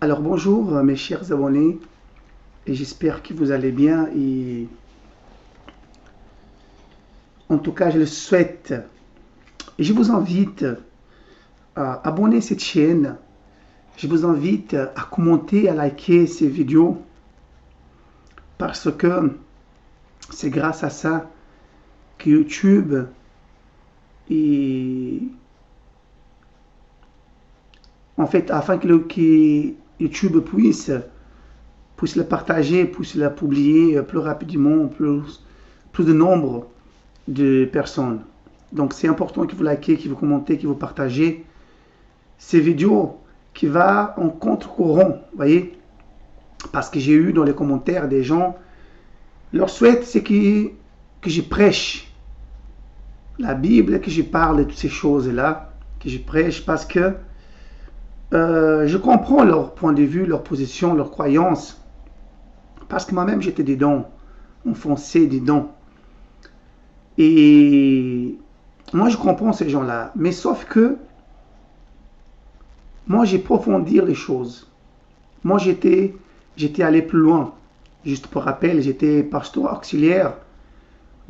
Alors bonjour mes chers abonnés et j'espère que vous allez bien et en tout cas je le souhaite. Et je vous invite à abonner cette chaîne. Je vous invite à commenter, à liker ces vidéos parce que c'est grâce à ça que YouTube et en fait afin que YouTube puisse le partager, puisse le publier plus rapidement, plus de nombre de personnes. Donc c'est important que vous likez, que vous commentez, que vous partagez ces vidéos qui va en contre-courant, voyez, parce que j'ai eu dans les commentaires des gens, leur souhait c'est que je prêche la Bible, que je parle de toutes ces choses-là, que je prêche parce que je comprends leur point de vue, leur position, leur croyance, parce que moi-même j'étais dedans, enfoncé dedans. Et moi je comprends ces gens-là, mais sauf que moi j'ai approfondi les choses. Moi j'étais allé plus loin. Juste pour rappel, j'étais pasteur auxiliaire.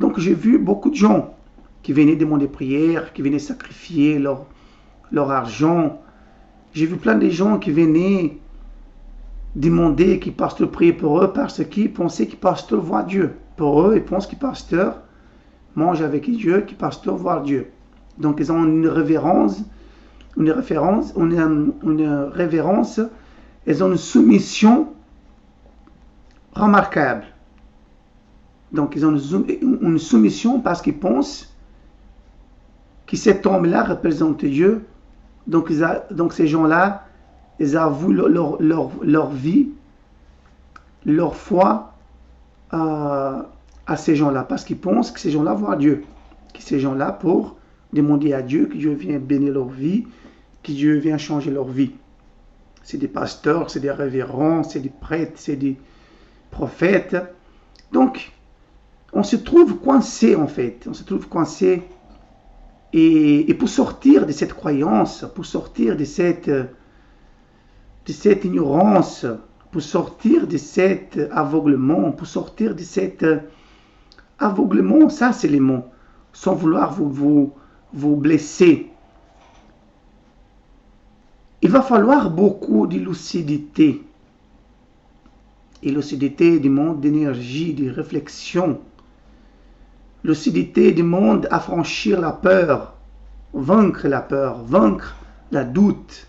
Donc j'ai vu beaucoup de gens qui venaient demander prière, qui venaient sacrifier leur argent. J'ai vu plein de gens qui venaient demander que pasteur priait pour eux parce qu'ils pensaient que pasteur voit Dieu. Pour eux, ils pensent que pasteur mange avec Dieu, que pasteur voit Dieu. Donc ils ont une révérence, ils ont une soumission remarquable. Donc ils ont une soumission parce qu'ils pensent que cet homme-là représente Dieu. Donc ces gens-là, ils avouent leur vie, leur foi à ces gens-là, parce qu'ils pensent que ces gens-là voient Dieu, que ces gens-là pour demander à Dieu que Dieu vienne bénir leur vie, que Dieu vienne changer leur vie. C'est des pasteurs, c'est des révérends, c'est des prêtres, c'est des prophètes. Donc, on se trouve coincé en fait, on se trouve coincé. Et pour sortir de cette croyance, pour sortir de cette ignorance, pour sortir de cet aveuglement, pour sortir de cet aveuglement, ça c'est les mots, sans vouloir vous blesser. Il va falloir beaucoup de lucidité. Et lucidité demande d'énergie, de réflexion. Lucidité demande affranchir la peur, vaincre la doute.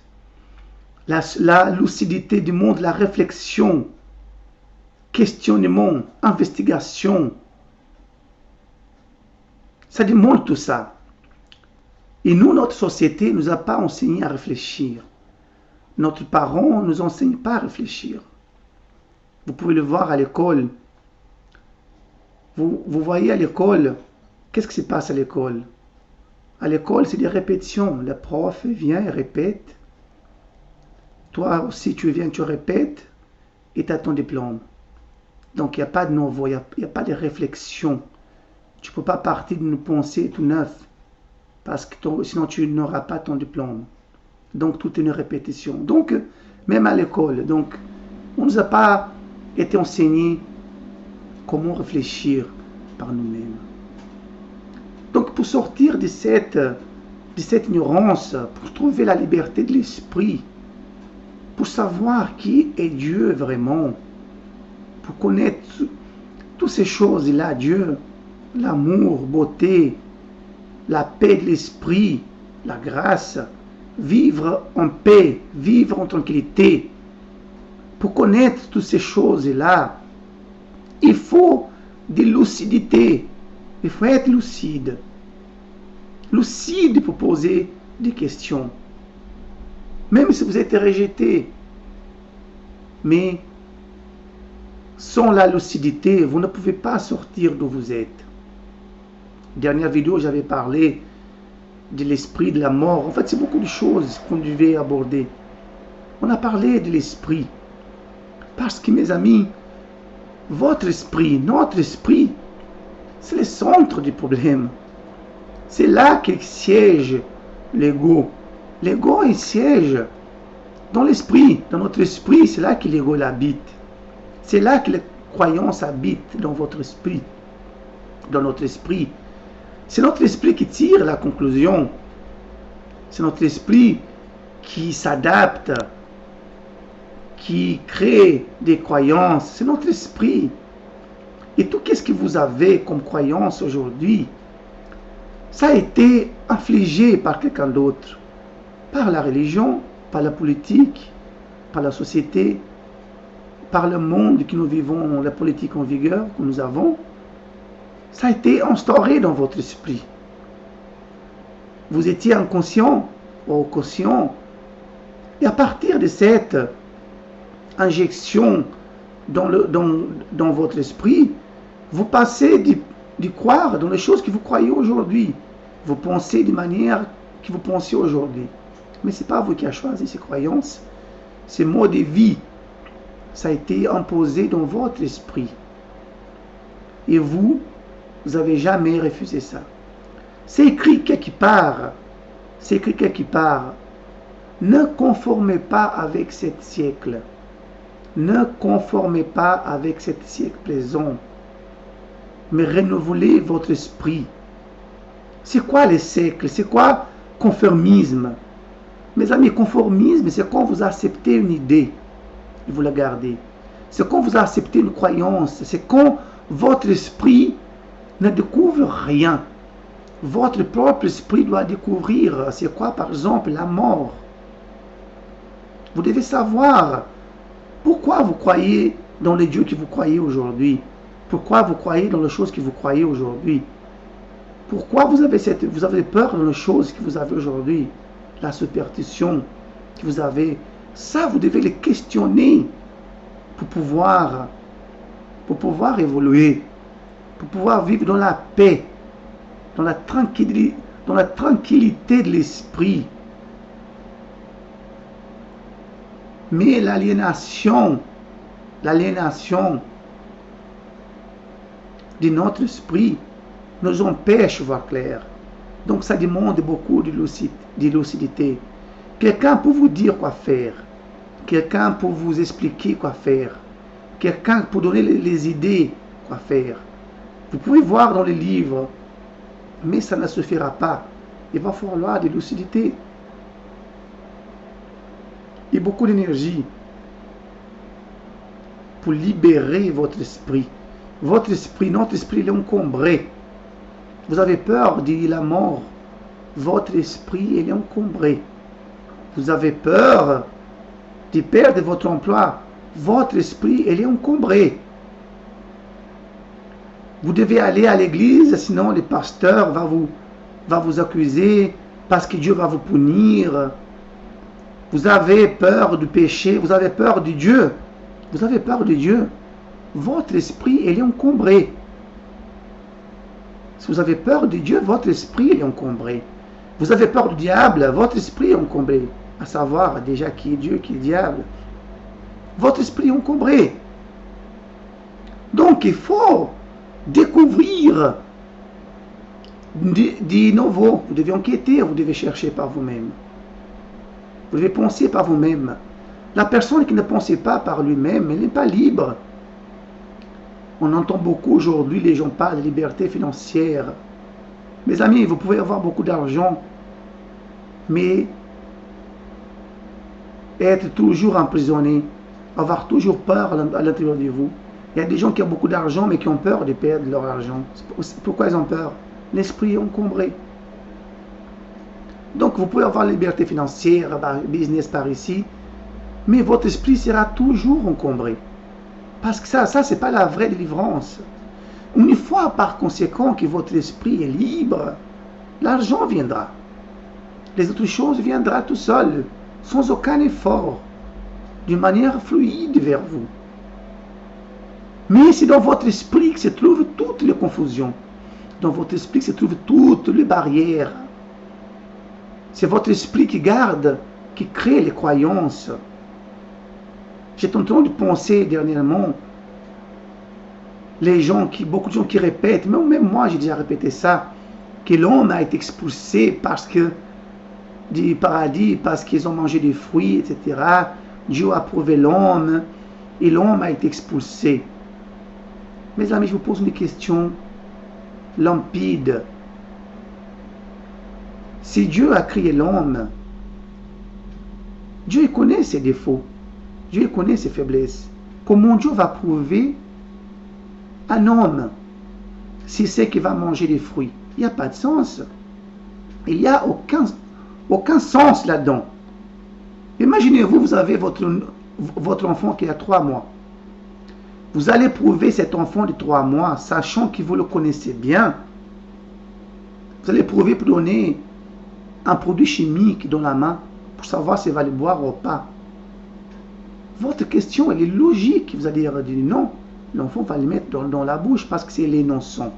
La lucidité demande la réflexion, questionnement, investigation. Ça demande tout ça. Et nous, notre société ne nous a pas enseigné à réfléchir. Nos parents ne nous enseignent pas à réfléchir. Vous pouvez le voir à l'école. Vous voyez à l'école, qu'est-ce qui se passe à l'école? À l'école, c'est des répétitions. Le prof vient et répète. Toi aussi, tu viens, tu répètes et tu as ton diplôme. Donc, il n'y a pas de nouveau, il n'y a pas de réflexion. Tu ne peux pas partir d'une pensée tout neuf parce que sinon, tu n'auras pas ton diplôme. Donc, tout est une répétition. Donc, même à l'école, donc, on ne nous a pas été enseigné comment réfléchir par nous-mêmes. Donc, pour sortir de cette ignorance, pour trouver la liberté de l'esprit, pour savoir qui est Dieu vraiment, pour connaître toutes ces choses-là, Dieu, l'amour, beauté, la paix de l'esprit, la grâce, vivre en paix, vivre en tranquillité, pour connaître toutes ces choses-là, il faut de lucidité. Il faut être lucide. Lucide pour poser des questions. Même si vous êtes rejeté. Mais sans la lucidité, vous ne pouvez pas sortir d'où vous êtes. Dernière vidéo, j'avais parlé de l'esprit, de la mort. En fait, c'est beaucoup de choses qu'on devait aborder. On a parlé de l'esprit. Parce que, mes amis, votre esprit, notre esprit, c'est le centre du problème. C'est là qu'il siège l'ego. L'ego, il siège Dans l'esprit, dans notre esprit, c'est là que l'ego habite. C'est là que la croyance habite, dans votre esprit, dans notre esprit. C'est notre esprit qui tire la conclusion. C'est notre esprit qui s'adapte, qui crée des croyances. C'est notre esprit. Et tout ce que vous avez comme croyance aujourd'hui, ça a été infligé par quelqu'un d'autre, par la religion, par la politique, par la société, par le monde que nous vivons, la politique en vigueur que nous avons. Ça a été instauré dans votre esprit. Vous étiez inconscient ou conscient. Et à partir de cette injection dans votre esprit, vous passez de croire dans les choses que vous croyez aujourd'hui. Vous pensez de manière que vous pensez aujourd'hui. Mais ce n'est pas vous qui avez choisi ces croyances. Ces mots de vie, ça a été imposé dans votre esprit. Et vous n'avez jamais refusé ça. C'est écrit quelque part. C'est écrit quelque part. Ne conformez pas avec ce siècle. Ne conformez pas avec ce siècle présent. Mais renouvelez votre esprit. C'est quoi les siècles? C'est quoi conformisme? Mes amis, conformisme, c'est quand vous acceptez une idée et vous la gardez. C'est quand vous acceptez une croyance. C'est quand votre esprit ne découvre rien. Votre propre esprit doit découvrir, c'est quoi par exemple la mort. Vous devez savoir pourquoi vous croyez dans les dieux que vous croyez aujourd'hui. Pourquoi vous croyez dans les choses que vous croyez aujourd'hui. Pourquoi vous avez peur dans les choses que vous avez aujourd'hui. La superstition que vous avez. Ça, vous devez les questionner pour pouvoir évoluer, pour pouvoir vivre dans la paix, dans la tranquillité de l'esprit. Mais l'aliénation de notre esprit nous empêche de voir clair. Donc ça demande beaucoup de lucidité. Quelqu'un pour vous dire quoi faire. Quelqu'un pour vous expliquer quoi faire. Quelqu'un pour donner les idées quoi faire. Vous pouvez voir dans les livres, mais ça ne suffira pas. Il va falloir de lucidité et beaucoup d'énergie pour libérer votre esprit. Votre esprit, notre esprit, il est encombré. Vous avez peur de la mort. Votre esprit, il est encombré. Vous avez peur de perdre votre emploi. Votre esprit, il est encombré. Vous devez aller à l'église, sinon le pasteur va vous accuser parce que Dieu va vous punir. Vous avez peur du péché, vous avez peur de Dieu. Vous avez peur de Dieu. Votre esprit, il est encombré. Si vous avez peur de Dieu, votre esprit est encombré. Vous avez peur du diable, votre esprit est encombré. À savoir déjà qui est Dieu, qui est le diable. Votre esprit est encombré. Donc il faut découvrir de nouveau. Vous devez enquêter, vous devez chercher par vous-même. Vous devez penser par vous-même. La personne qui ne pense pas par lui-même, elle n'est pas libre. On entend beaucoup aujourd'hui, les gens parlent de liberté financière. Mes amis, vous pouvez avoir beaucoup d'argent, mais être toujours emprisonné, avoir toujours peur à l'intérieur de vous. Il y a des gens qui ont beaucoup d'argent, mais qui ont peur de perdre leur argent. Pourquoi ils ont peur? L'esprit est encombré. Donc vous pouvez avoir la liberté financière, business par ici, mais votre esprit sera toujours encombré. Parce que ça c'est pas la vraie délivrance. Une fois par conséquent que votre esprit est libre, l'argent viendra. Les autres choses viendront tout seul, sans aucun effort, d'une manière fluide vers vous. Mais c'est dans votre esprit que se trouvent toutes les confusions. Dans votre esprit que se trouvent toutes les barrières. C'est votre esprit qui garde, qui crée les croyances. J'étais en train de penser dernièrement, beaucoup de gens qui répètent, même moi j'ai déjà répété ça, que l'homme a été expulsé parce que du paradis parce qu'ils ont mangé des fruits, etc. Dieu a approuvé l'homme et l'homme a été expulsé. Mes amis, je vous pose une question limpide. Si Dieu a créé l'homme, Dieu connaît ses défauts, Dieu connaît ses faiblesses. Comment Dieu va prouver un homme si c'est qu'il va manger des fruits? Il n'y a pas de sens. Il n'y a aucun sens là-dedans. Imaginez-vous, vous avez votre enfant qui a 3 mois. Vous allez prouver cet enfant de 3 mois, sachant que vous le connaissez bien. Vous allez prouver pour donner un produit chimique dans la main pour savoir s'il va le boire ou pas. Votre question, elle est logique. Vous allez dire non, l'enfant va le mettre dans la bouche parce que c'est l'innocent.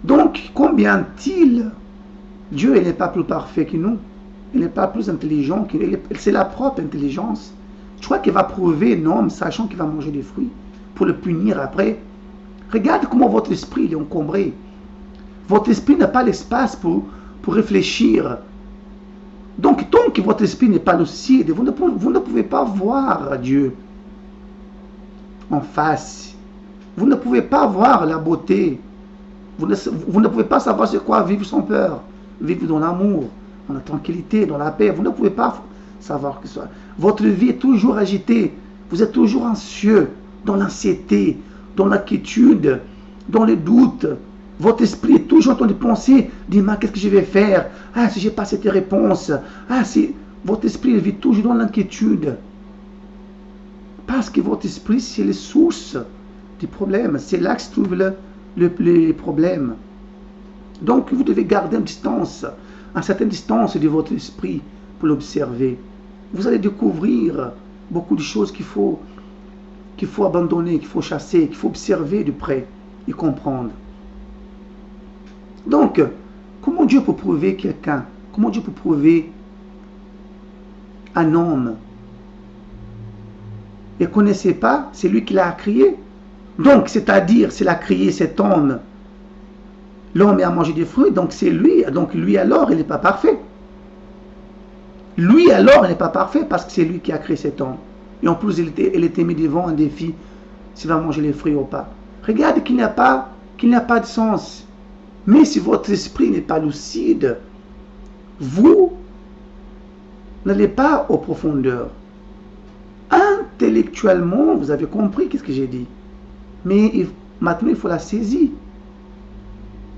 Donc, combien t-il? Dieu, il n'est pas plus parfait que nous. Il n'est pas plus intelligent que nous. C'est la propre intelligence. Je crois qu'il va prouver un homme, sachant qu'il va manger des fruits, pour le punir après. Regardez comment votre esprit est encombré. Votre esprit n'a pas l'espace pour réfléchir. Donc, tant que votre esprit n'est pas lucide, vous ne pouvez pas voir Dieu en face. Vous ne pouvez pas voir la beauté. Vous ne pouvez pas savoir c'est quoi vivre sans peur, vivre dans l'amour, dans la tranquillité, dans la paix. Vous ne pouvez pas savoir que ça. Votre vie est toujours agitée. Vous êtes toujours anxieux, dans l'anxiété, dans l'inquiétude, dans les doutes. Votre esprit est toujours en train de penser, dis-moi qu'est-ce que je vais faire? Ah, si j'ai pas cette réponse. Ah, si votre esprit vit toujours dans l'inquiétude. Parce que votre esprit, c'est les sources du problème. C'est là que se trouve les problèmes. Donc, vous devez garder une certaine distance de votre esprit pour l'observer. Vous allez découvrir beaucoup de choses qu'il faut abandonner, qu'il faut chasser, qu'il faut observer de près et comprendre. Donc, comment Dieu peut prouver quelqu'un? Comment Dieu peut prouver un homme? Il ne connaissait pas, c'est lui qui l'a créé. Donc, c'est-à-dire, s'il a créé cet homme, l'homme a mangé des fruits, donc c'est lui. Donc, lui alors, il n'est pas parfait. Lui alors, il n'est pas parfait parce que c'est lui qui a créé cet homme. Et en plus, il était mis devant un défi, s'il va manger les fruits ou pas. Regardez qu'il n'y a pas de sens. Mais si votre esprit n'est pas lucide, vous n'allez pas aux profondeurs. Intellectuellement, vous avez compris qu'est-ce que j'ai dit. Mais maintenant, il faut la saisir.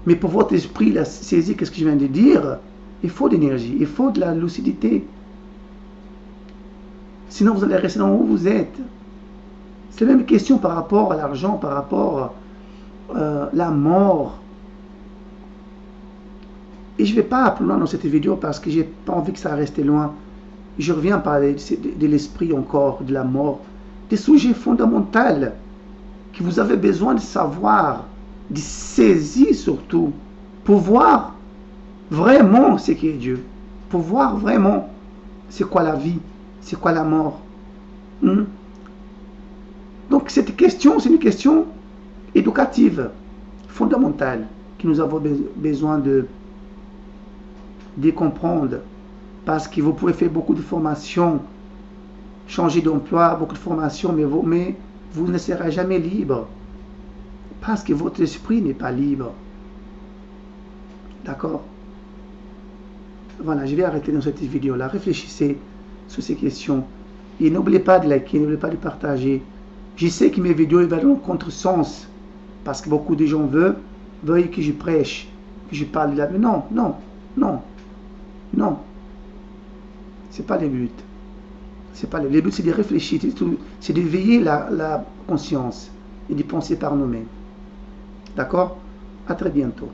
Mais pour votre esprit, la saisir, qu'est-ce que je viens de dire? Il faut de l'énergie, il faut de la lucidité. Sinon, vous allez rester dans où vous êtes. C'est la même question par rapport à l'argent, par rapport à la mort. Et je ne vais pas plus loin dans cette vidéo parce que je n'ai pas envie que ça reste loin. Je reviens parler de l'esprit encore, de la mort. Des sujets fondamentaux que vous avez besoin de savoir, de saisir surtout, pour voir vraiment ce qu'est Dieu. Pour voir vraiment c'est quoi la vie, c'est quoi la mort. Donc cette question, c'est une question éducative, fondamentale, que nous avons besoin de comprendre, parce que vous pouvez faire beaucoup de formations, changer d'emploi, beaucoup de formations, mais vous ne serez jamais libre, parce que votre esprit n'est pas libre. D'accord? Voilà, je vais arrêter dans cette vidéo-là. Réfléchissez sur ces questions. Et n'oubliez pas de liker, n'oubliez pas de partager. Je sais que mes vidéos vont dans le contresens, parce que beaucoup de gens veulent que je prêche, que je parle de la... Mais non, non, non. Non, c'est pas le but. C'est pas le but, c'est de réfléchir, c'est d'éveiller la conscience et de penser par nous-mêmes. D'accord? À très bientôt.